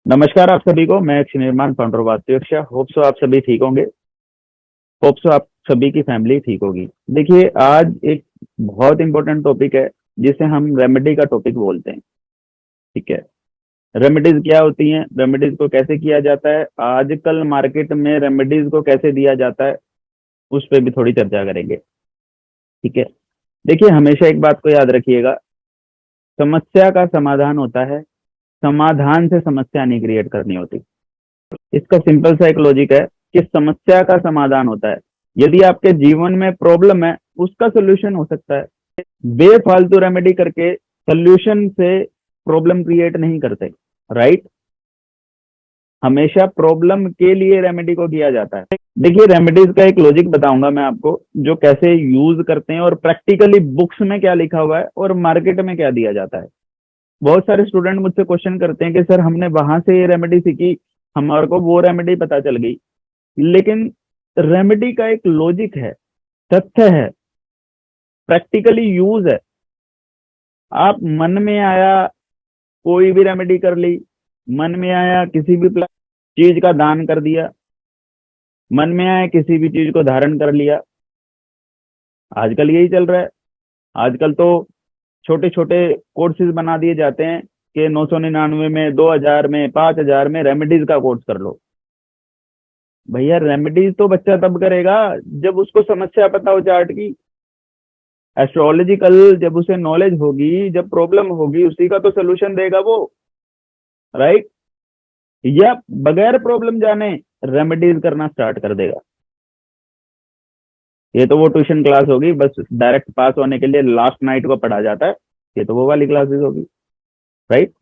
नमस्कार आप सभी को। मैं अक्षय निर्माण फाउंडर वास्तु होप सो आप सभी ठीक होंगे। होप सो आप सभी की फैमिली ठीक होगी। देखिए, आज एक बहुत इंपॉर्टेंट टॉपिक है जिसे हम रेमेडी का टॉपिक बोलते हैं। ठीक है। रेमेडीज क्या होती हैं, रेमेडीज को कैसे किया जाता है, आजकल मार्केट में रेमेडीज को कैसे दिया जाता है, उस पर भी थोड़ी चर्चा करेंगे। ठीक है। देखिए, हमेशा एक बात को याद रखिएगा, समस्या का समाधान होता है, समाधान से समस्या नहीं क्रिएट करनी होती। इसका सिंपल सा एक लॉजिक है कि समस्या का समाधान होता है। यदि आपके जीवन में प्रॉब्लम है, उसका सोल्यूशन हो सकता है। बेफालतू रेमेडी करके सोल्यूशन से प्रॉब्लम क्रिएट नहीं करते। राइट। हमेशा प्रॉब्लम के लिए रेमेडी को किया जाता है। देखिए, रेमेडीज का एक लॉजिक बताऊंगा मैं आपको, जो कैसे यूज करते हैं और प्रैक्टिकली बुक्स में क्या लिखा हुआ है और मार्केट में क्या दिया जाता है। बहुत सारे स्टूडेंट मुझसे क्वेश्चन करते हैं कि सर, हमने वहां से ये रेमेडी सीखी, हमारे को वो रेमेडी पता चल गई। लेकिन रेमेडी का एक लॉजिक है, तथ्य है, प्रैक्टिकली यूज है। आप मन में आया कोई भी रेमेडी कर ली, मन में आया किसी भी चीज का दान कर दिया, मन में आया किसी भी चीज को धारण कर लिया। आजकल यही चल रहा है। आजकल तो छोटे छोटे कोर्सेज बना दिए जाते हैं कि 999 में, 2000 में, 5000 में रेमेडीज का कोर्स कर लो। भैया, रेमेडीज तो बच्चा तब करेगा जब उसको समस्या पता हो चार्ट की। एस्ट्रोलॉजिकल जब उसे नॉलेज होगी, जब प्रॉब्लम होगी, उसी का तो सोल्यूशन देगा वो। राइट। या बगैर प्रॉब्लम जाने रेमेडीज करना स्टार्ट कर देगा। ये तो वो ट्यूशन क्लास होगी, बस डायरेक्ट पास होने के लिए लास्ट नाइट को पढ़ा जाता है। ये तो वो वाली क्लासेस होगी। राइट।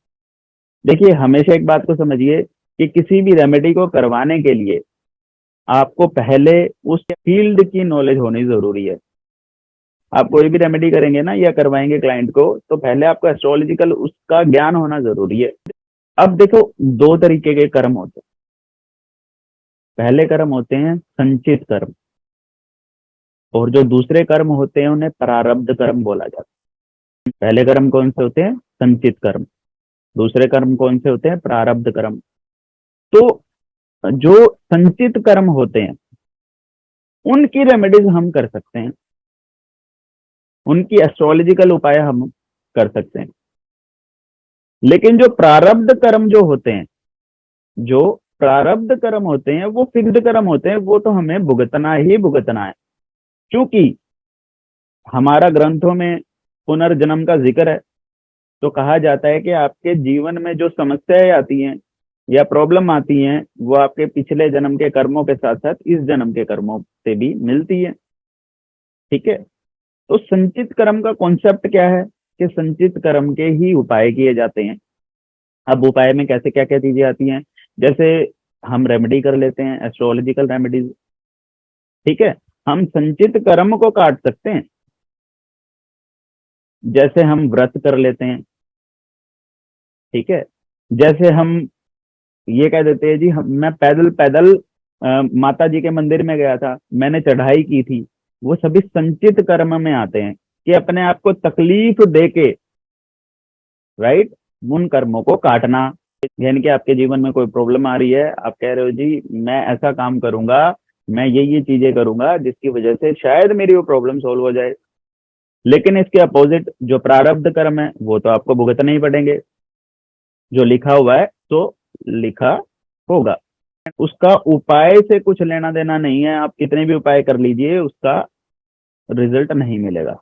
देखिए, हमेशा एक बात को समझिए कि किसी भी रेमेडी को करवाने के लिए आपको पहले उस फील्ड की नॉलेज होनी जरूरी है। आप कोई भी रेमेडी करेंगे ना या करवाएंगे क्लाइंट को, तो पहले आपको एस्ट्रोलॉजिकल उसका ज्ञान होना जरूरी है। अब देखो, दो तरीके के कर्म होते हैं। पहले कर्म होते हैं संचित कर्म, और जो दूसरे कर्म होते हैं उन्हें प्रारब्ध कर्म बोला जाता है। पहले कर्म कौन से होते हैं? संचित कर्म। दूसरे कर्म कौन से होते हैं? प्रारब्ध कर्म। तो जो संचित कर्म होते हैं उनकी रेमेडीज हम कर सकते हैं, उनकी एस्ट्रोलॉजिकल उपाय हम कर सकते हैं। लेकिन जो प्रारब्ध कर्म जो होते हैं, जो प्रारब्ध कर्म होते हैं, वो फिक्स्ड कर्म होते हैं, वो तो हमें भुगतना ही भुगतना है। क्योंकि हमारा ग्रंथों में पुनर्जन्म का जिक्र है, तो कहा जाता है कि आपके जीवन में जो समस्याएं आती हैं या प्रॉब्लम आती हैं, वो आपके पिछले जन्म के कर्मों के साथ साथ इस जन्म के कर्मों से भी मिलती है। ठीक है। तो संचित कर्म का कॉन्सेप्ट क्या है कि संचित कर्म के ही उपाय किए जाते हैं। अब उपाय में कैसे क्या क्या चीजें आती हैं, जैसे हम रेमेडी कर लेते हैं, एस्ट्रोलॉजिकल रेमेडीज। ठीक है। हम संचित कर्म को काट सकते हैं, जैसे हम व्रत कर लेते हैं। ठीक है। जैसे हम ये कह देते हैं जी, मैं पैदल पैदल माता जी के मंदिर में गया था, मैंने चढ़ाई की थी। वो सभी संचित कर्म में आते हैं कि अपने आप को तकलीफ देके, राइट, उन कर्मों को काटना। यानी कि आपके जीवन में कोई प्रॉब्लम आ रही है, आप कह रहे हो जी मैं ऐसा काम करूंगा, मैं ये चीजें करूंगा जिसकी वजह से शायद मेरी वो प्रॉब्लम सोल्व हो जाए। लेकिन इसके अपोजिट जो प्रारब्ध कर्म है, वो तो आपको भुगतने ही पड़ेंगे। जो लिखा हुआ है तो लिखा होगा। उसका उपाय से कुछ लेना देना नहीं है। आप कितने भी उपाय कर लीजिए, उसका रिजल्ट नहीं मिलेगा।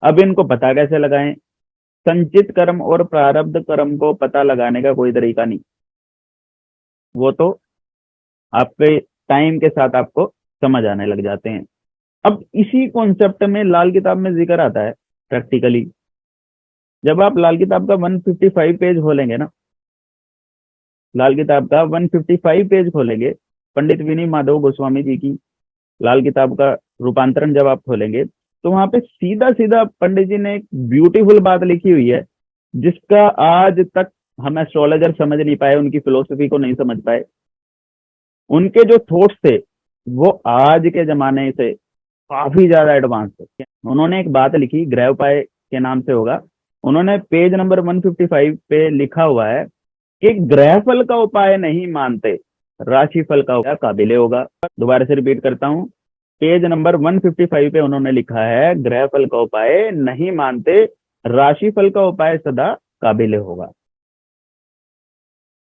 अब इनको पता कैसे लगाएं? संचित कर्म और प्रारब्ध कर्म को पता लगाने का कोई तरीका नहीं, वो तो आपके टाइम के साथ आपको समझ आने लग जाते हैं। अब इसी कॉन्सेप्ट में लाल किताब में जिक्र आता है प्रैक्टिकली। जब आप लाल किताब का 155 पेज खोलेंगे ना, लाल किताब का 155 पेज खोलेंगे, पंडित विनी माधव गोस्वामी जी की लाल किताब का रूपांतरण जब आप खोलेंगे, तो वहां पे सीधा सीधा पंडित जी ने एक ब्यूटीफुल बात लिखी हुई है, जिसका आज तक हम एस्ट्रोलॉजर समझ नहीं पाए, उनकी फिलोसफी को नहीं समझ पाए। उनके जो थॉट्स थे वो आज के जमाने से काफी ज्यादा एडवांस थे। उन्होंने एक बात लिखी, ग्रह उपाय के नाम से होगा। उन्होंने पेज नंबर 155 पे लिखा हुआ है कि ग्रहफल का उपाय नहीं मानते, राशिफल का उपाय काबिले होगा। दोबारा से रिपीट करता हूं, पेज नंबर 155 पे उन्होंने लिखा है ग्रहफल का उपाय नहीं मानते, राशिफल का उपाय सदा काबिले होगा।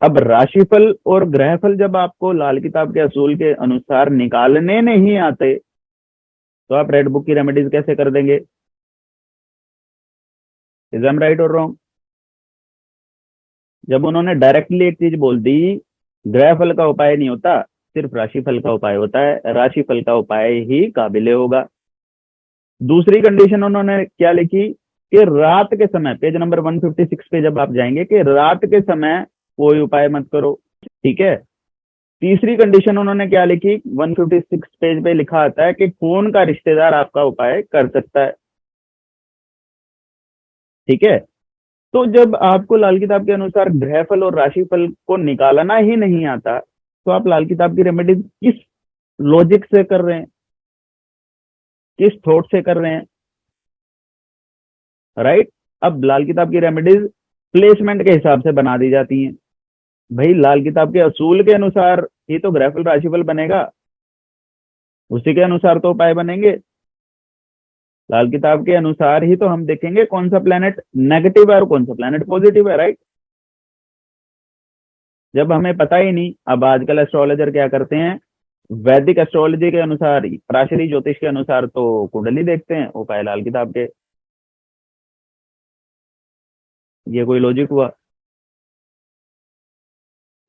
अब राशिफल और ग्रहफल जब आपको लाल किताब के असूल के अनुसार निकालने नहीं आते तो आप रेड बुक की रेमेडीज कैसे कर देंगे? इज एम राइट और रॉन्ग? जब उन्होंने डायरेक्टली एक चीज बोल दी, ग्रहफल का उपाय नहीं होता, सिर्फ राशिफल का उपाय होता है, राशिफल का उपाय ही काबिले होगा। दूसरी कंडीशन उन्होंने क्या लिखी कि रात के समय, पेज नंबर 156 पे जब आप जाएंगे, कि रात के समय कोई उपाय मत करो, ठीक है। तीसरी कंडीशन उन्होंने क्या लिखी, 156 पेज पे लिखा आता है कि खून का रिश्तेदार आपका उपाय कर सकता है, ठीक है। तो जब आपको लाल किताब के अनुसार ग्रहफल और राशिफल को निकालना ही नहीं आता तो आप लाल किताब की रेमेडीज किस लॉजिक से कर रहे हैं, किस थॉट से कर रहे हैं, राइट? अब लाल किताब की रेमेडीज प्लेसमेंट के हिसाब से बना दी जाती हैं। भाई लाल किताब के असूल के अनुसार ही तो ग्रहफल राशिफल बनेगा, उसी के अनुसार तो उपाय बनेंगे। लाल किताब के अनुसार ही तो हम देखेंगे कौन सा प्लेनेट नेगेटिव है और कौन सा प्लेनेट पॉजिटिव है, राइट? जब हमें पता ही नहीं, अब आजकल एस्ट्रोलॉजर क्या करते हैं, वैदिक एस्ट्रोलॉजी के अनुसार ही, पराशरी ज्योतिष के अनुसार तो कुंडली देखते हैं, उपाय लाल किताब के। ये कोई लॉजिक हुआ?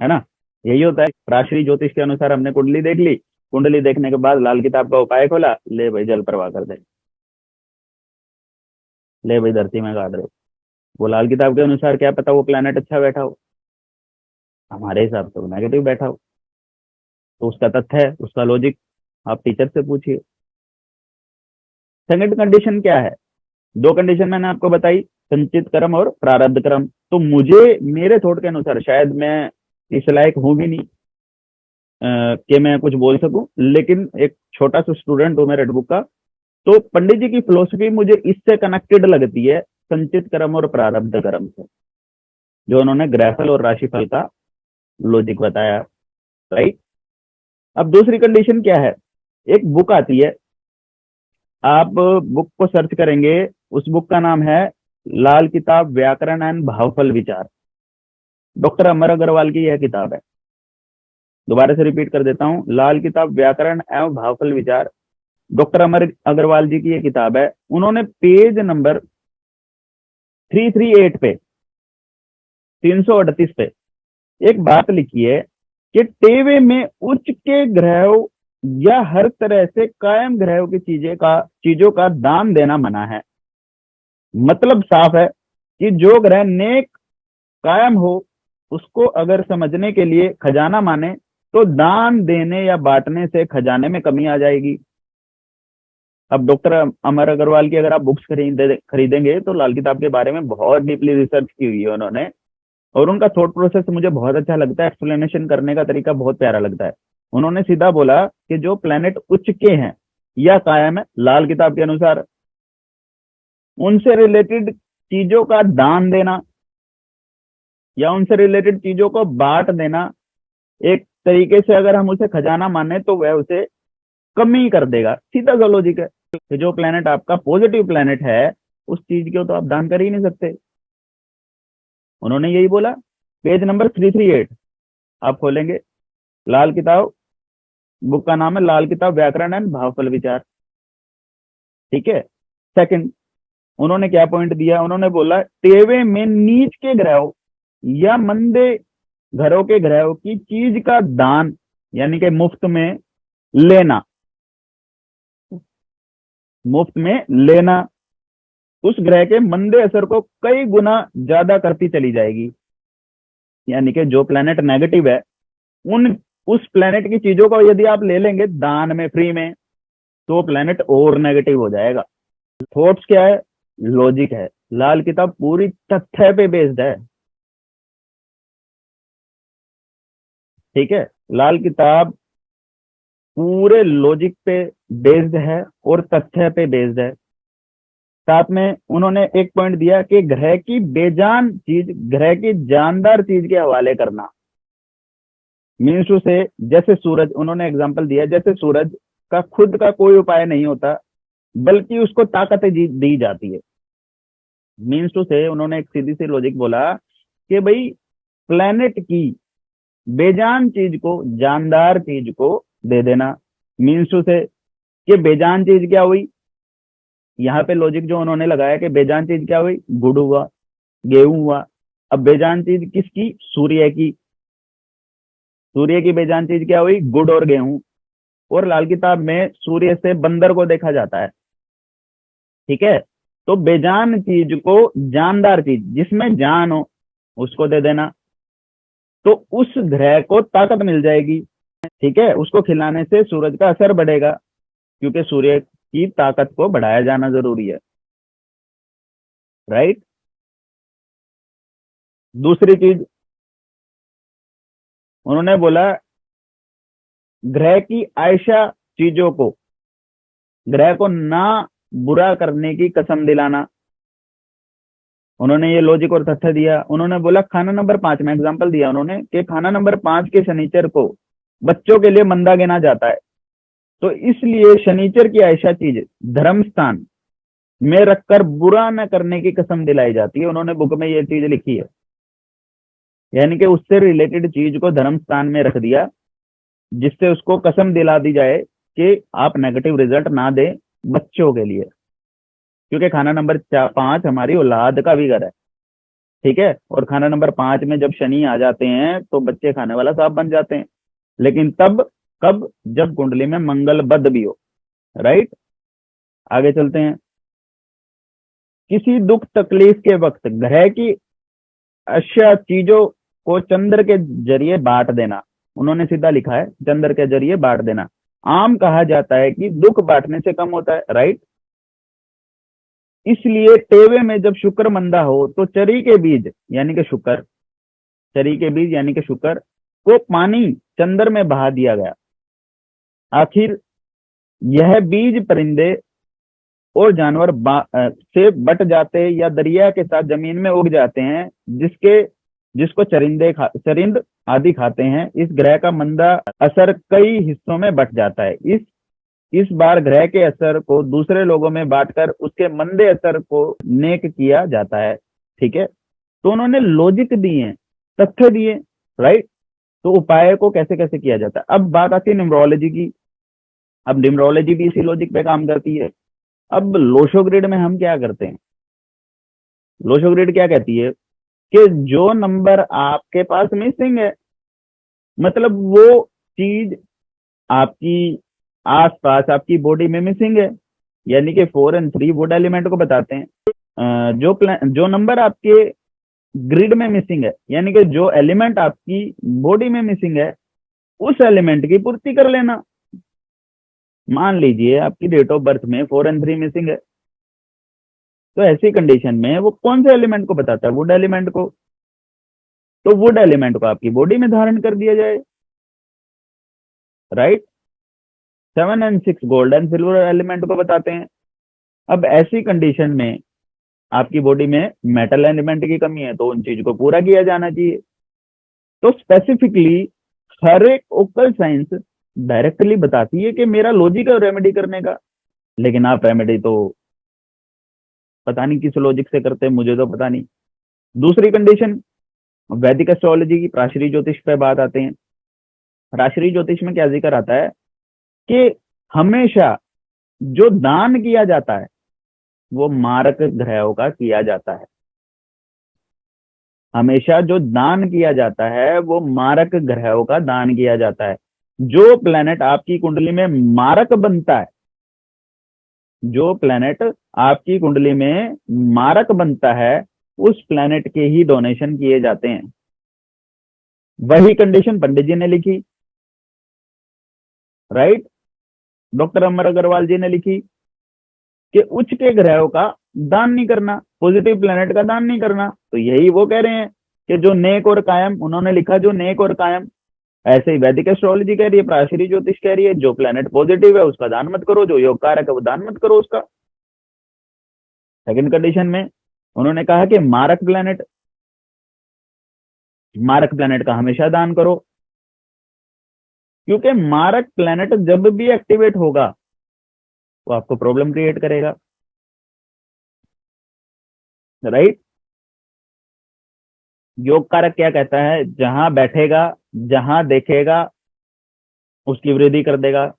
है ना? यही होता है, पराशरी ज्योतिष के अनुसार हमने कुंडली देख ली, कुंडली देखने के बाद लाल किताब का उपाय खोला, ले भाई जल प्रवाह कर दे, ले भाई धरती में गाड़ दे। वो लाल किताब के अनुसार क्या पता वो प्लेनेट अच्छा बैठा हो, हमारे हिसाब से वो नेगेटिव बैठा हो। तो उसका तथ्य है, उसका लॉजिक आप टीचर से पूछिए। सेकंड कंडीशन क्या है? दो कंडीशन मैंने आपको बताई, संचित कर्म और प्रारब्ध कर्म। तो मुझे मेरे थॉट के अनुसार, शायद मैं इस लायक हूं भी नहीं कि मैं कुछ बोल सकूं, लेकिन एक छोटा सा स्टूडेंट हूं मैं रेड बुक का, तो पंडित जी की फिलोसफी मुझे इससे कनेक्टेड लगती है, संचित कर्म और प्रारब्ध कर्म से, जो उन्होंने ग्रहफल और राशिफल का लॉजिक बताया, राइट? अब दूसरी कंडीशन क्या है, एक बुक आती है, आप बुक को सर्च करेंगे, उस बुक का नाम है लाल किताब व्याकरण एंड भावफल विचार, डॉक्टर अमर अग्रवाल की यह किताब है। दोबारा से रिपीट कर देता हूं, लाल किताब व्याकरण एवं भावफल विचार, डॉक्टर अमर अग्रवाल जी की यह किताब है। उन्होंने पेज नंबर 338 पे, 338 पे एक बात लिखी है कि टेवे में उच्च के ग्रहों या हर तरह से कायम ग्रहों की चीजों का दान देना मना है। मतलब साफ है कि जो ग्रह नेक कायम हो उसको अगर समझने के लिए खजाना माने तो दान देने या बांटने से खजाने में कमी आ जाएगी। अब डॉक्टर अमर अग्रवाल की अगर आप बुक्स खरीदेंगे तो लाल किताब के बारे में बहुत डीपली रिसर्च की हुई है उन्होंने, और उनका थॉट प्रोसेस मुझे बहुत अच्छा लगता है, एक्सप्लेनेशन करने का तरीका बहुत प्यारा लगता है। उन्होंने सीधा बोला कि जो प्लेनेट उच्च के हैं या कायम है, लाल किताब के अनुसार उनसे रिलेटेड चीजों का दान देना या उनसे रिलेटेड चीजों को बांट देना, एक तरीके से अगर हम उसे खजाना माने तो वह उसे कमी कर देगा। सीधा सा लॉजिक है कि जो प्लेनेट आपका पॉजिटिव प्लेनेट है उस चीज को तो आप दान कर ही नहीं सकते। उन्होंने यही बोला, पेज नंबर 338 आप खोलेंगे, लाल किताब, बुक का नाम है लाल किताब व्याकरण एंड भावफल विचार, ठीक है। सेकंड, उन्होंने क्या पॉइंट दिया, उन्होंने बोला टेवे में नीच के ग्रहों या मंदे घरों के ग्रहों की चीज का दान, यानी कि मुफ्त में लेना, मुफ्त में लेना उस ग्रह के मंदे असर को कई गुना ज्यादा करती चली जाएगी। यानी कि जो प्लेनेट नेगेटिव है उन उस प्लेनेट की चीजों को यदि आप ले लेंगे दान में, फ्री में, तो प्लेनेट और नेगेटिव हो जाएगा। थॉट्स क्या है, लॉजिक है, लाल किताब पूरी तथ्य पे बेस्ड है, ठीक है। लाल किताब पूरे लॉजिक पे बेस्ड है और तथ्य पे बेस्ड है। साथ में उन्होंने एक पॉइंट दिया कि ग्रह की बेजान चीज ग्रह की जानदार चीज के हवाले करना। मीन्स टू से, जैसे सूरज, उन्होंने एग्जांपल दिया, जैसे सूरज का खुद का कोई उपाय नहीं होता, बल्कि उसको ताकत दी जाती है। मीन्स टू से, उन्होंने एक सीधी सी लॉजिक बोला कि भाई प्लेनेट की बेजान चीज को जानदार चीज को दे देना। मीन्स टू से कि बेजान चीज क्या हुई, यहाँ पे लॉजिक जो उन्होंने लगाया कि बेजान चीज क्या हुई, गुड़ हुआ, गेहूं हुआ। अब बेजान चीज किसकी, सूर्य की। सूर्य की बेजान चीज क्या हुई, गुड़ और गेहूं। और लाल किताब में सूर्य से बंदर को देखा जाता है। ठीक है, तो बेजान चीज को जानदार चीज, जिसमें जान हो, उसको दे देना, तो उस ग्रह को ताकत मिल जाएगी। ठीक है, उसको खिलाने से सूरज का असर बढ़ेगा, क्योंकि सूर्य की ताकत को बढ़ाया जाना जरूरी है। राइट। दूसरी चीज उन्होंने बोला, ग्रह की आयशा चीजों को, ग्रह को ना बुरा करने की कसम दिलाना। उन्होंने ये लॉजिक और तथ्य दिया। उन्होंने बोला खाना नंबर 5 में एग्जांपल दिया उन्होंने कि खाना नंबर 5 के शनिचर को बच्चों के लिए मंदा गिना जाता है, तो इसलिए शनिचर की ऐसा चीज धर्म स्थान में रखकर बुरा न करने की कसम दिलाई जाती है। उन्होंने बुक में ये चीज लिखी है, यानी कि उससे रिलेटेड चीज को धर्म स्थान में रख दिया, जिससे उसको कसम दिला दी जाए कि आप नेगेटिव रिजल्ट ना दें बच्चों के लिए, क्योंकि खाना नंबर 5 हमारी औलाद का भी घर है। ठीक है, और खाना नंबर 5 में जब शनि आ जाते हैं तो बच्चे खाने वाला सांप बन जाते हैं, लेकिन तब कब, जब कुंडली में मंगल बद भी हो। राइट। आगे चलते हैं। किसी दुख तकलीफ के वक्त ग्रह की अश्या चीजों को चंद्र के जरिए बांट देना। उन्होंने सीधा लिखा है, चंद्र के जरिए बांट देना। आम कहा जाता है कि दुख बांटने से कम होता है। राइट। इसलिए टेवे में जब शुक्र मंदा हो तो चरी के बीज यानी कि शुक्र, चरी के बीज यानी कि शुक्र को पानी चंद्र में बहा दिया गया। आखिर यह बीज परिंदे और जानवर से बट जाते या दरिया के साथ जमीन में उग जाते हैं, जिसको चरिंद आदि खाते हैं। इस ग्रह का मंदा असर कई हिस्सों में बट जाता है। इस बार ग्रह के असर को दूसरे लोगों में बांटकर उसके मंदे असर को नेक किया जाता है। ठीक है, तो उन्होंने लॉजिक दिए, तथ्य दिए। राइट। तो उपाय को कैसे कैसे किया जाता है। अब बात आती है न्यूमरोलॉजी की। अब न्यूमरोलॉजी भी इसी लॉजिक पे काम करती है। अब लोशो ग्रिड में हम क्या करते हैं, लोशो ग्रिड क्या कहती है कि जो नंबर आपके पास मिसिंग है, मतलब वो चीज आपकी आसपास आपकी बॉडी में मिसिंग है, यानी कि 4 और 3 वुड एलिमेंट को बताते हैं। जो नंबर आपके ग्रिड में मिसिंग है, यानी कि जो एलिमेंट आपकी बॉडी में मिसिंग है, उस एलिमेंट की पूर्ति कर लेना। मान लीजिए आपकी डेट ऑफ बर्थ में 4 और 3 मिसिंग है, तो ऐसी कंडीशन में वो कौन से एलिमेंट को बताता है, वुड एलिमेंट को। तो वुड एलिमेंट को आपकी बॉडी में धारण कर दिया जाए। राइट। 7 और 6 गोल्ड एंड सिल्वर एलिमेंट को बताते हैं। अब ऐसी कंडीशन में आपकी बॉडी में मेटल एलिमेंट की कमी है, तो उन चीज को पूरा किया जाना चाहिए। तो स्पेसिफिकली हर एक ओकल साइंस डायरेक्टली बताती है कि मेरा लॉजिक है रेमेडी करने का, लेकिन आप रेमेडी तो पता नहीं किस लॉजिक से करते हैं, मुझे तो पता नहीं। दूसरी कंडीशन, वैदिक एस्ट्रोलॉजी की प्राशरी ज्योतिष पे बात आते हैं। प्राशरी ज्योतिष में क्या जिक्र आता है कि हमेशा जो दान किया जाता है वो मारक ग्रहों का किया जाता है। हमेशा जो दान किया जाता है वो मारक ग्रहों का दान किया जाता है। जो प्लेनेट आपकी कुंडली में मारक बनता है, जो प्लेनेट आपकी कुंडली में मारक बनता है, उस प्लेनेट के ही डोनेशन किए जाते हैं। वही कंडीशन पंडित जी ने लिखी। राइट। डॉक्टर अमर अग्रवाल जी ने लिखी कि उच्च के ग्रहों का दान नहीं करना, पॉजिटिव प्लेनेट का दान नहीं करना। तो यही वो कह रहे हैं कि जो नेक और कायम, उन्होंने लिखा जो नेक और कायम। ऐसे ही वैदिक एस्ट्रोलॉजी कह रही है, प्राशरी ज्योतिष कह रही है, जो प्लेनेट पॉजिटिव है उसका दान मत करो, जो योग कारक है वो दान मत करो उसका। सेकंड कंडीशन में उन्होंने कहा कि मारक प्लेनेट का हमेशा दान करो, क्योंकि मारक प्लेनेट जब भी एक्टिवेट होगा वो आपको प्रॉब्लम क्रिएट करेगा, राइट। योग कारक क्या कहता है, जहां बैठेगा जहां देखेगा उसकी वृद्धि कर देगा।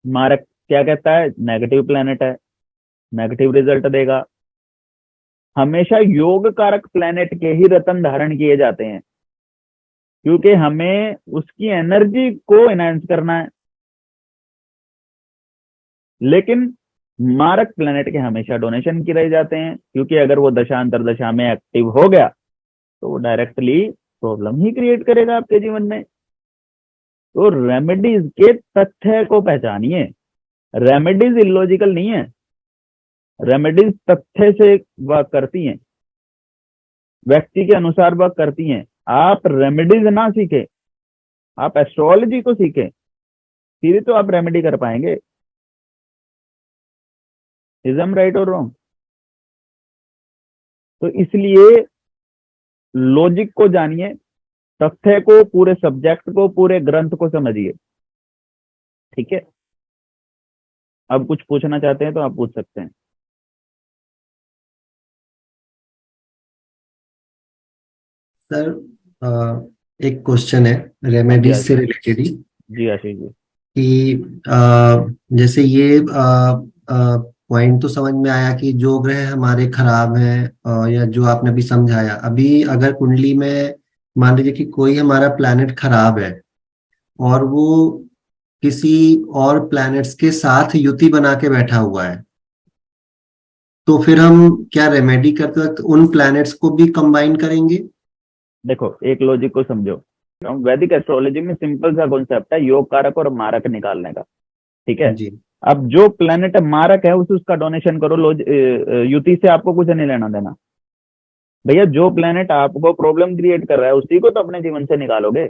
मारक क्या कहता है, नेगेटिव प्लेनेट है, नेगेटिव रिजल्ट देगा। हमेशा योग कारक प्लेनेट के ही रत्न धारण किए जाते हैं, क्योंकि हमें उसकी एनर्जी को एनहांस करना है। लेकिन मारक प्लेनेट के हमेशा डोनेशन किए रह जाते हैं, क्योंकि अगर वो दशा अंतर दशा में एक्टिव हो गया तो वो डायरेक्टली प्रॉब्लम ही क्रिएट करेगा आपके जीवन में। तो रेमेडीज के तथ्य को पहचानिए। रेमेडीज इलॉजिकल नहीं है, रेमेडीज तथ्य से वर्क करती हैं, व्यक्ति के अनुसार वर्क करती हैं। आप रेमेडीज ना सीखे, आप एस्ट्रोलॉजी को सीखे, फिर तो आप रेमेडी कर पाएंगे। इज एम राइट और रॉन्ग? तो इसलिए लॉजिक को जानिए, तथ्य को, पूरे सब्जेक्ट को, पूरे ग्रंथ को समझिए, ठीक है। अब कुछ पूछना चाहते हैं तो आप पूछ सकते हैं। सर, एक क्वेश्चन है हाँ जी रेमेडीज से आशीष, रिलेटेड ही जी आशीष जी। कि जैसे ये पॉइंट तो समझ में आया कि जो ग्रह हमारे खराब हैं, या जो आपने अभी समझाया, अभी अगर कुंडली में मान लीजिए कि कोई हमारा प्लैनेट खराब है और वो किसी और प्लैनेट्स के साथ युति बना के बैठा हुआ है, तो फिर हम क्या रेमेडी करते वक्त उन प्लैनेट्स को भी कंबाइन करेंगे? देखो, एक लॉजिक को समझो। वैदिक एस्ट्रोलॉजी में सिंपल सा कॉन्सेप्ट है योग कारक और मारक निकालने का, ठीक है। जी अब जो प्लेनेट मारक है उसका डोनेशन करो, युति से आपको कुछ नहीं लेना देना। भैया जो प्लेनेट आपको प्रॉब्लम क्रिएट कर रहा है उसी को तो अपने जीवन से निकालोगे।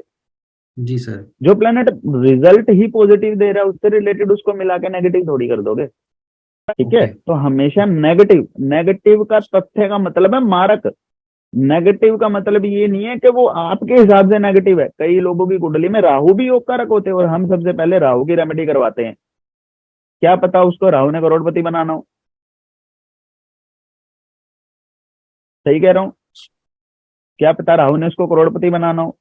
जी सर। जो प्लेनेट रिजल्ट ही पॉजिटिव दे रहा है उससे रिलेटेड उसको मिला के नेगेटिव थोड़ी कर दोगे, ठीक है। ओके। तो हमेशा नेगेटिव, नेगेटिव का तथ्य का मतलब है मारक। नेगेटिव का मतलब ये नहीं है कि वो आपके हिसाब से नेगेटिव है। कई लोगों की कुंडली में राहु भी योग कारक होते हैं और हम सबसे पहले राहु की रेमेडी करवाते हैं। क्या पता उसको राहु ने करोड़पति बनाना हो। सही कह रहा हूं? क्या पता राहु ने उसको करोड़पति बनाना हो,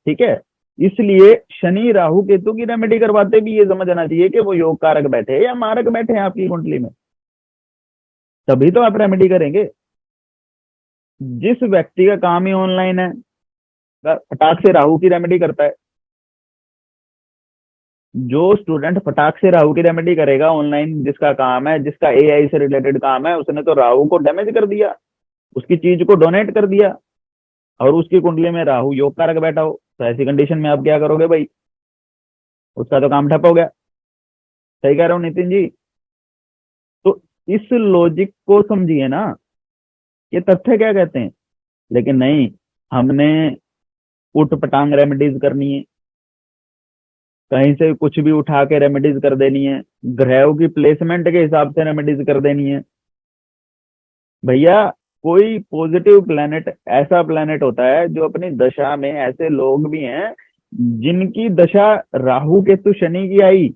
ठीक है। इसलिए शनि राहु केतु की रेमेडी करवाते भी ये समझना चाहिए कि वो योग कारक बैठे हैं या मारक बैठे हैं आपकी कुंडली में, तभी तो आप रेमेडी करेंगे। जिस व्यक्ति का काम ही ऑनलाइन है फटाक से राहु की रेमेडी करता है। जो स्टूडेंट फटाक से राहु की रेमेडी करेगा ऑनलाइन, जिसका काम है, जिसका एआई से रिलेटेड काम है, उसने तो राहु को डैमेज कर दिया, उसकी चीज को डोनेट कर दिया। और उसकी कुंडली में राहु योग कारक बैठा हो तो ऐसी कंडीशन में आप क्या करोगे भाई? उसका तो काम ठप हो गया। सही कह रहा हूँ नितिन जी? तो इस लॉजिक को समझिए ना, ये तथ्य क्या कहते हैं। लेकिन नहीं, हमने उठ पटांग रेमेडीज करनी है, कहीं से कुछ भी उठा के रेमेडीज कर देनी है, ग्रहों की प्लेसमेंट के हिसाब से रेमेडीज कर देनी है। भैया कोई पॉजिटिव प्लेनेट ऐसा प्लेनेट होता है जो अपनी दशा में, ऐसे लोग भी हैं जिनकी दशा राहु केतु शनि की आई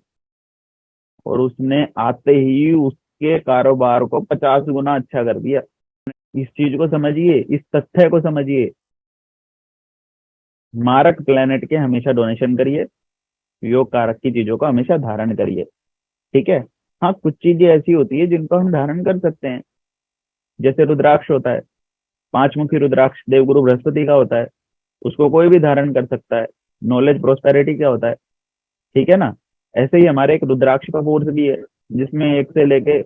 और उसने आते ही उसके कारोबार को 50 गुना अच्छा कर दिया। इस चीज को समझिए, इस तथ्य को समझिए। मारक प्लेनेट के हमेशा डोनेशन करिए, योग कारक की चीजों को हमेशा धारण करिए, ठीक है। हाँ, कुछ चीजें ऐसी होती है जिनको हम धारण कर सकते हैं, जैसे रुद्राक्ष होता है, 5 मुखी रुद्राक्ष देवगुरु बृहस्पति का होता है, उसको कोई भी धारण कर सकता है। नॉलेज प्रोस्पेरिटी क्या होता है, ठीक है ना। ऐसे ही हमारे एक रुद्राक्ष का कोर्स भी है जिसमें 1 से लेके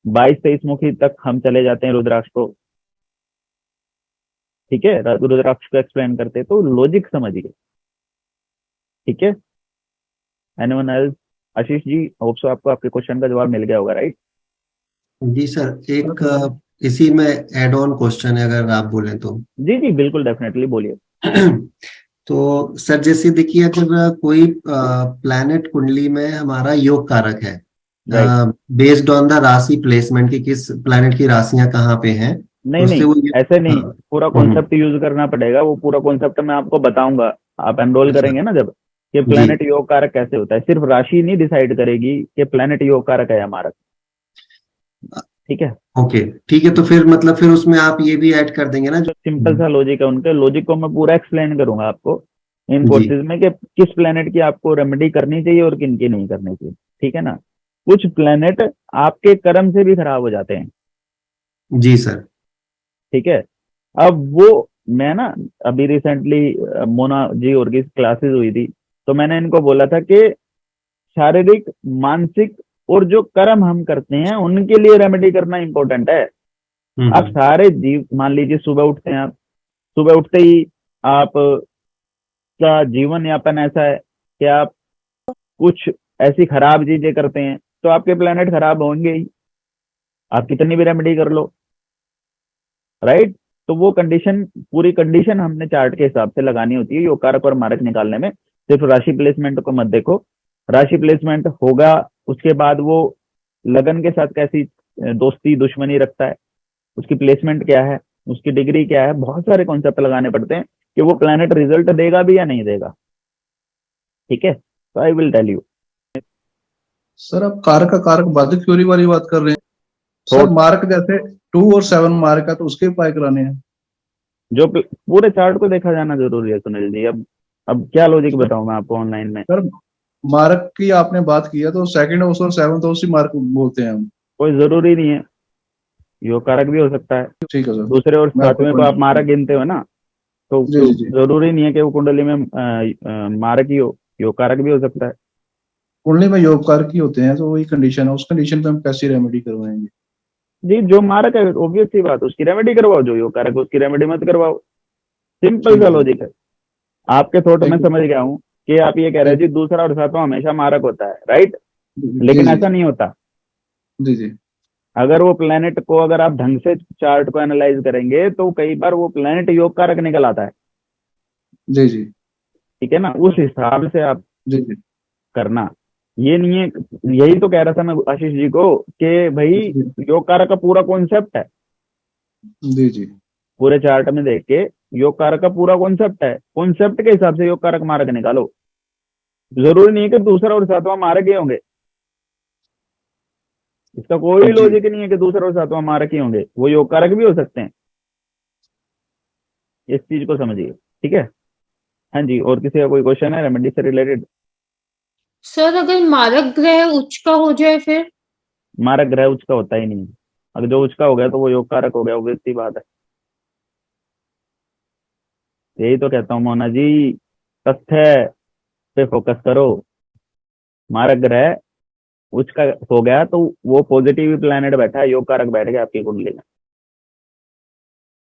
22-23 मुखी तक हम चले जाते हैं रुद्राक्ष को, ठीक है। रुद्राक्ष को एक्सप्लेन करते हैं, तो लॉजिक समझिए, ठीक है। Anyone else? Ashish ji, hope so आपको आपके क्वेश्चन का जवाब मिल गया होगा, राइट? जी सर, एक इसी में एड ऑन क्वेश्चन है अगर आप बोलें तो। जी जी बिल्कुल, डेफिनेटली बोलिए। तो सर जैसे देखिए, अगर कोई प्लैनेट कुंडली में हमारा योग कारक है राइट। बेस्ड ऑन द राशि प्लेसमेंट की किस प्लैनेट की राशियां कहाँ पे हैं, नहीं उससे नहीं, वो ये। ऐसे हाँ। नहीं, पूरा कॉन्सेप्ट यूज करना पड़ेगा। वो पूरा कॉन्सेप्ट मैं आपको बताऊंगा, आप एनरोल अच्छा। करेंगे ना जब, कि जी। प्लेनेट योग कारक कैसे होता है। सिर्फ राशि नहीं डिसाइड करेगी कि प्लेनेट योग कारक है हमारा। ठीक है। ओके, ठीक है, तो फिर मतलब फिर उसमें आप ये भी ऐड कर देंगे ना जो। तो सिंपल सा लॉजिक है, उनके लॉजिक को मैं पूरा एक्सप्लेन करूंगा आपको इन जी। कोर्सेज में, कि किस प्लेनेट की आपको रेमेडी करनी चाहिए और किन की नहीं करनी चाहिए। ठीक है ना। कुछ प्लेनेट आपके कर्म से भी खराब हो जाते हैं। जी सर। ठीक है। अब वो, मैं ना अभी रिसेंटली मोना जी और की क्लासेस हुई थी, तो मैंने इनको बोला था कि शारीरिक, मानसिक और जो कर्म हम करते हैं उनके लिए रेमेडी करना इंपॉर्टेंट है। आप हम्म। सारे जीव, मान लीजिए सुबह उठते हैं आप, सुबह उठते ही आप का जीवन यापन ऐसा है कि आप कुछ ऐसी खराब चीजें करते हैं, तो आपके प्लेनेट खराब होंगे ही, आप कितनी भी रेमेडी कर लो। राइट। तो वो कंडीशन, पूरी कंडीशन हमने चार्ट के हिसाब से लगानी होती है योग कारक और मारक निकालने में। सिर्फ राशि प्लेसमेंट को मत देखो। राशि प्लेसमेंट होगा, उसके बाद वो लगन के साथ कैसी दोस्ती दुश्मनी रखता है, उसकी प्लेसमेंट क्या है, उसकी डिग्री क्या है, बहुत सारे कॉन्सेप्ट लगाने पड़ते हैं कि वो प्लेनेट रिजल्ट देगा भी या नहीं देगा। ठीक है, तो I will tell you. Sir आप कारक का कारक बाधित थ्योरी वाली बात कर रहे हैं सर। थोट, मार्क जैसे 2 और 7 मार्क है तो उसके उपाय कराने हैं। जो पूरे चार्ट को देखा जाना जरूरी है सुनील जी। अब क्या लॉजिक बताऊं मैं आपको ऑनलाइन में। सर मार्क की आपने बात की है तो सेकंड हाउस और 7th हाउस ही मार्क बोलते हैं हम। कोई जरूरी नहीं है, योग कारक भी हो सकता है। ठीक है सर, दूसरे और मैं आपको सातवें को पॉइंट। आप मारक गिनते हो ना, जी तो जी जी। जरूरी नहीं है कि वो कुंडली में मारक ही हो, योग कारक भी हो सकता है। कुंडली में योग कारक ही होते हैं तो वही कंडीशन है, उस कंडीशन पे हम कैसे रेमेडी करवाएंगे। जी, जो मारक है ऑब्वियस सी बात, उसकी रेमेडी करवाओ। जो योग कारक है उसकी रेमेडी मत करवाओ। सिंपल ठीक सा है सर। लॉजिक है। आपके थॉट में थैंक यू। समझ गया हूँ कि आप ये कह रहे हैं ठीक। जी दूसरा और सातवां हमेशा मारक होता है, राइट। जी लेकिन जी ऐसा नहीं होता। जी जी अगर वो प्लेनेट को, अगर आप ढंग से चार्ट को एनालाइज करेंगे, तो कई बार वो प्लेनेट योग कारक निकल आता है। जी जी ठीक है ना, उस हिसाब से आप जी जी करना। ये नहीं है, यही तो कह रहा था मैं आशीष जी को कि भाई जी योग कारक का पूरा कॉन्सेप्ट है। जी जी पूरे चार्ट में देख के योग कारक का पूरा कॉन्सेप्ट है, कॉन्सेप्ट के हिसाब से योग कारक मारक निकालो। जरूरी नहीं है कि दूसरा और सातवां मारक ही होंगे। इसका कोई जी। लॉजिक नहीं है कि दूसरा और सातवां मारक ही होंगे, वो योग कारक भी हो सकते हैं। इस चीज को समझिए। ठीक है। हाँ जी, और किसी का कोई क्वेश्चन है रेमेडी से रिलेटेड। सर अगर मारक ग्रह उच्च का हो जाए फिर? मारक ग्रह उच्च का होता ही नहीं है। अगर जो उच्च का हो गया तो वो योग कारक हो गया, obvious सी बात है। यही तो कहता हूँ मोना जी, तथ्य पे फोकस करो। मारक ग्रह उच्च का हो गया तो वो पॉजिटिव प्लैनेट बैठा है, योग कारक बैठ गया आपकी कुंडली में।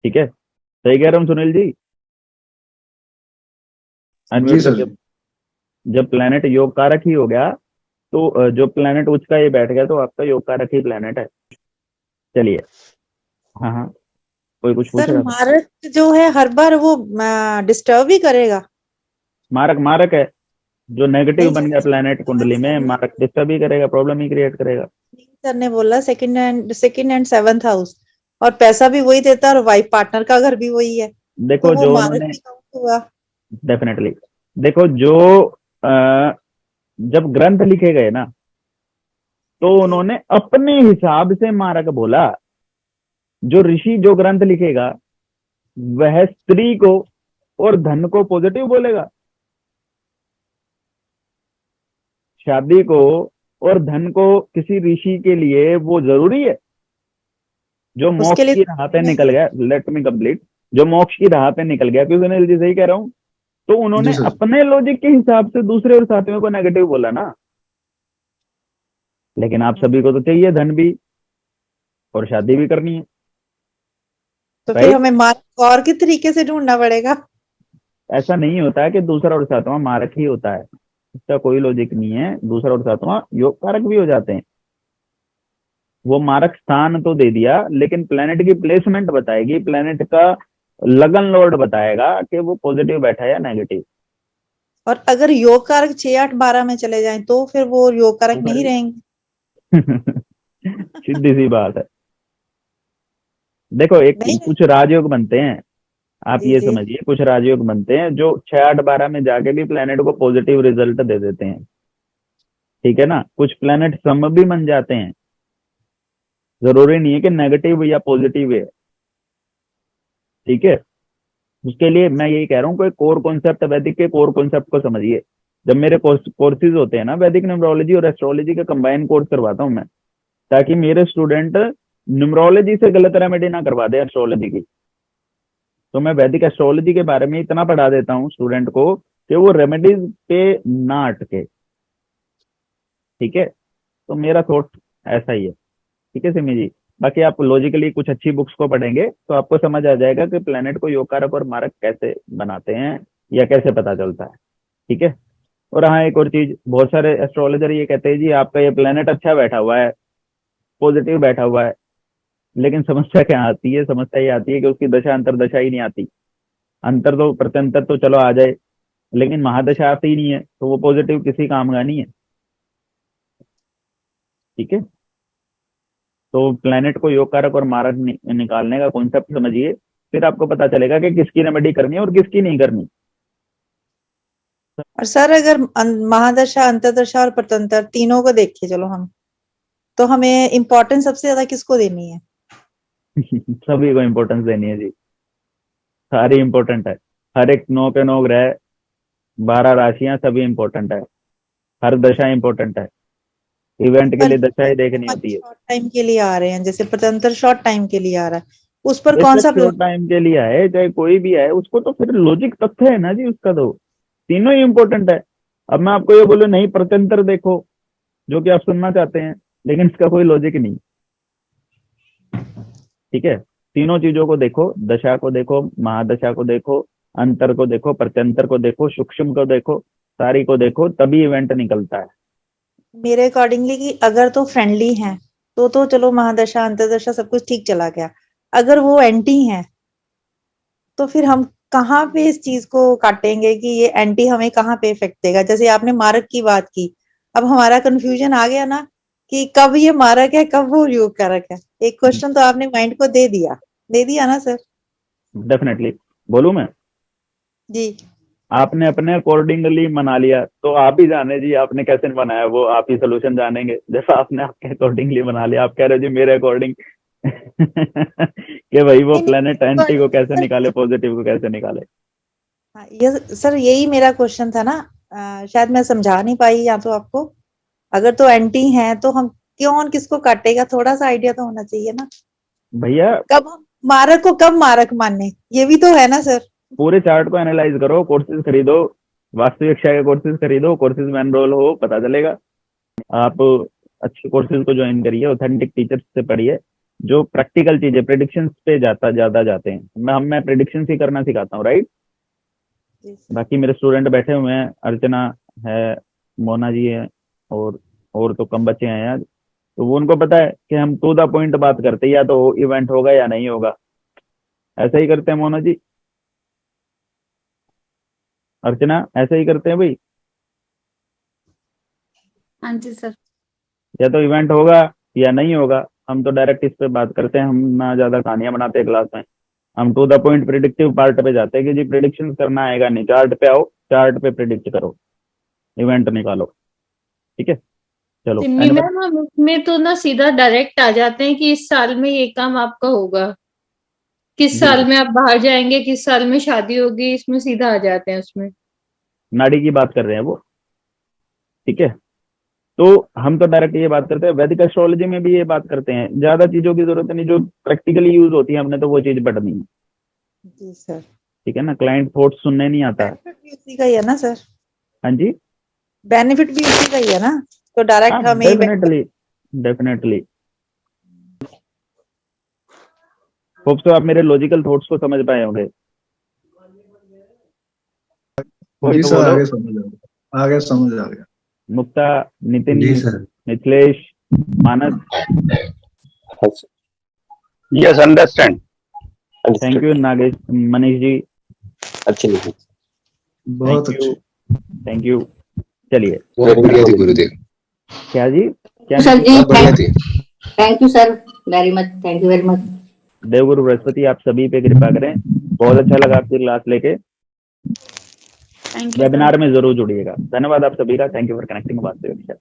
ठीक है, सही कह रहा हूँ सुनील जी। जी अनम्यूट सर करके। जी। जब प्लैनेट योग कारक ही हो गया, तो जो प्लैनेट उच्च का ये बैठ गया, तो आपका योग कारक ही प्लैनेट है। चलिए। हाँ हाँ, कोई कुछ पूछ सर रहा था। मारक जो है हर बार वो डिस्टर्ब ही करेगा? मारक मारक है, जो नेगेटिव नहीं बन गया प्लैनेट कुंडली में, मारक डिस्टर्ब ही करेगा, प्रॉब्लम ही क्रिएट करेगा। सर ने बोला सेकंड एंड 7th हाउस, और पैसा भी वही देता है और वाइफ पार्टनर का घर भी वही है, तो देखो वो जो मारक उन्होंने, भी काउंट हुआ? डेफिनेटली, देखो जो जब ग्रंथ लिखे गए ना, तो जी उन्होंने अपने हिसाब से मारक बोला। जो ऋषि जो ग्रंथ लिखेगा, वह स्त्री को और धन को पॉजिटिव बोलेगा, शादी को और धन को किसी ऋषि के लिए वो जरूरी है। जो उसके मोक्ष लिए की राह पे नहीं निकल है। गया, लेट मी कंप्लीट, जो मोक्ष की राह पे निकल गया, क्योंकि सुनील जी सही कह रहा हूं, तो जी उन्होंने सर। अपने लॉजिक के हिसाब से दूसरे और साथियों को नेगेटिव बोला ना। लेकिन आप सभी को तो चाहिए धन भी, और शादी भी करनी है, तो फिर राइट। हमें मारक और किस तरीके से ढूंढना पड़ेगा? ऐसा नहीं होता है कि दूसरा और सातवां मारक ही होता है, इसका कोई लॉजिक नहीं है। दूसरा और सातवां योग कारक भी हो जाते हैं। वो मारक स्थान तो दे दिया, लेकिन प्लेनेट की प्लेसमेंट बताएगी, प्लेनेट का लगन लॉर्ड बताएगा कि वो पॉजिटिव बैठा है या नेगेटिव। और अगर योग कारक 6 8 12 में चले जाएं तो फिर वो योग कारक नहीं रहेंगे? सीधी सी बात है। देखो एक नहीं कुछ राजयोग बनते हैं, आप जी ये जी समझिए, कुछ राजयोग बनते हैं जो 6 8 12 में जाके भी प्लेनेट को पॉजिटिव रिजल्ट दे देते हैं, ठीक है ना। कुछ प्लेनेट सम भी बन जाते हैं, जरूरी नहीं है कि नेगेटिव या पॉजिटिव है, ठीक है। उसके लिए मैं यही कह रहा हूँ, कोई कोर कॉन्सेप्ट, वैदिक के कोर कॉन्सेप्ट को समझिए। जब मेरे कोर्सेज होते हैं ना, वैदिक न्यूमरोलॉजी और एस्ट्रोलॉजी का कंबाइन कोर्स करवाता हूँ मैं, ताकि मेरे स्टूडेंट न्यूमरोलॉजी से गलत रेमेडी ना करवा दे एस्ट्रोलॉजी की। तो मैं वैदिक एस्ट्रोलॉजी के बारे में इतना पढ़ा देता हूँ स्टूडेंट को कि वो रेमेडीज पे ना अटके, ठीक है। तो मेरा थॉट ऐसा ही है, ठीक है सिमी जी। बाकी आप लॉजिकली कुछ अच्छी बुक्स को पढ़ेंगे तो आपको समझ आ जाएगा कि प्लेनेट को योग कारक और मारक कैसे बनाते हैं या कैसे पता चलता है, ठीक है। और हाँ, एक और चीज, बहुत सारे एस्ट्रोलॉजर ये कहते हैं जी आपका ये प्लेनेट अच्छा बैठा हुआ है, पॉजिटिव बैठा हुआ है, लेकिन समस्या क्या आती है, समस्या ये आती है कि उसकी दशा अंतर दशा ही नहीं आती। अंतर तो प्रत्यंतर तो चलो आ जाए, लेकिन महादशा आती ही नहीं है, तो वो पॉजिटिव किसी काम का नहीं है, ठीक है। तो प्लेनेट को योग कारक और मारक निकालने का कॉन्सेप्ट समझिए, फिर आपको पता चलेगा कि किसकी रेमेडी करनी है और किसकी नहीं करनी। और सर अगर महादशा अंतरदशा और प्रतंत्र तीनों को देखे चलो हम, तो हमें इम्पोर्टेंस सबसे ज्यादा किसको देनी है? सभी को इम्पोर्टेंस देनी है जी, सारी इम्पोर्टेंट है। हर एक 9 पे 9 ग्रह, 12 राशियां, सभी इम्पोर्टेंट है। हर दशा इम्पोर्टेंट है, इवेंट के लिए दशा ही देखनी होती है। शॉर्ट टाइम के लिए आ रहे हैं, जैसे प्रतंत्र शॉर्ट टाइम के लिए आ रहा है, उस पर कौन सा बेशक शॉर्ट टाइम के लिए आए चाहे कोई भी आए, उसको तो फिर लॉजिक तथ्य है ना जी उसका, तो तीनों ही इम्पोर्टेंट है। अब मैं आपको ये बोलूं नहीं प्रत्यंतर देखो, जो कि आप सुनना चाहते हैं, लेकिन इसका कोई लॉजिक नहीं, ठीक है। तीनों चीजों को देखो, दशा को देखो, महादशा को देखो, अंतर को देखो, प्रत्यंतर को देखो, सूक्ष्म को देखो, सारी को देखो, तभी इवेंट निकलता है। मेरे अकॉर्डिंगली कि अगर तो फ्रेंडली हैं तो चलो महादशा अंतरदशा सब कुछ ठीक चला गया। अगर वो एंटी हैं तो फिर हम कहाँ पे इस चीज को काटेंगे कि ये एंटी हमें कहाँ पे इफेक्ट देगा? जैसे आपने मारक की बात की, अब हमारा कंफ्यूजन आ गया ना कि कब ये मारक है कब वो योग कारक है। एक क्वेश्चन तो आपने माइंड को दे दिया ना सर? डेफिनेटली। बोलूं मैं, जी आपने अपने अकॉर्डिंगली मना लिया तो आप ही जाने जी आपने कैसे बनाया, वो आप ही सोल्यूशन जानेंगे। जैसा आपने आपके अकॉर्डिंगली बना लिया, आप कह रहे हो जी मेरे अकॉर्डिंग कि भाई वो नहीं, प्लेनेट एंटी को कैसे सर, निकाले, पॉजिटिव को कैसे निकाले। हाँ, ये सर यही मेरा क्वेश्चन था ना। शायद मैं समझा नहीं पाई या तो आपको। अगर तो एंटी हैं तो हम कौन किसको काटेगा, थोड़ा सा आइडिया तो होना चाहिए ना। भैया कब हम मारक को कब मारक माने, ये भी तो है ना सर। पूरे चार्ट को एनालाइज करो, कोर्सेज खरीदो, वास्तविक के कोर्सेज खरीदो, कोर्सेज में एनरोल हो, पता चलेगा। आप अच्छे कोर्सेज को ज्वाइन करिए, ऑथेंटिक टीचर्स से पढ़िए, जो प्रैक्टिकल चीजें प्रेडिक्शन पे ज्यादा जाते हैं। मैं प्रेडिक्शन ही करना सिखाता हूँ, राइट। जी बाकी मेरे स्टूडेंट बैठे हुए हैं, अर्चना है, मोना जी है, और तो कम बच्चे हैं यार। तो वो उनको पता है कि हम टू द पॉइंट बात करते हैं, या तो इवेंट होगा या नहीं होगा, ऐसा ही करते हैं मोना जी, अर्चना ऐसे ही करते हैं भाई। हाँ जी सर। या तो इवेंट होगा या नहीं होगा, हम तो डायरेक्ट इस पे बात करते हैं, हम ना ज्यादा कहानियां बनाते हैं क्लास में। हम to the point predictive part पे जाते हैं कि जी प्रिडिक्शन करना आएगा नहीं, चार्ट पे आओ, चार्ट पे प्रिडिक्ट करो, इवेंट निकालो, ठीक है। चलो सिमी एनीवे, मैम, हम उसमें तो ना सीधा डायरेक्ट आ जाते हैं कि इस साल में ये काम आपका होगा, किस साल बिल्कुल में आप बाहर जाएंगे, किस साल में शादी होगी, इसमें सीधा आ जाते हैं उसमें। नाड़ी की बात कर रहे हैं वो, ठीक है। तो हम तो डायरेक्ट ये बात करते हैं, वैदिक एस्ट्रोलॉजी में भी ये बात करते हैं, ज्यादा चीजों की जरूरत नहीं, जो प्रैक्टिकली यूज होती है हमने तो वो चीज पढ़नी है, जी सर। ठीक है ना। क्लाइंट थॉट सुनने नहीं आता है। बेनिफिट भी उसी का ही है ना सर? हाँ जी, बेनिफिट भी उसी का ही है ना, तो हाँ डायरेक्ट हमें डेफिनेटली, डेफिनेटली। होप सो आप मेरे लॉजिकल थॉट्स को समझ पाए होंगे। कोई जी तो सर, बोलो, आगे समझ आ गया। Mukta, Nitin, ji sir. Mithilesh, Manas, Yes, understand. Thank you, Nagesh, Manish ji, अच्छी लिखी। बहुत थैंक यू, अच्छे। Thank you. चलिए, बहुत बढ़िया थी गुरुदेव। क्या जी, क्या सर जी, बढ़िया थी। Thank you sir very much, thank you very much. Devguru Brihaspati आप सभी पे कृपा करें। बहुत अच्छा लगा आपकी क्लास लेके। थैंक यू वेबिनार में जरूर जुड़िएगा। धन्यवाद आप सभी का। थैंक यू फॉर कनेक्टिंग वास्तविक।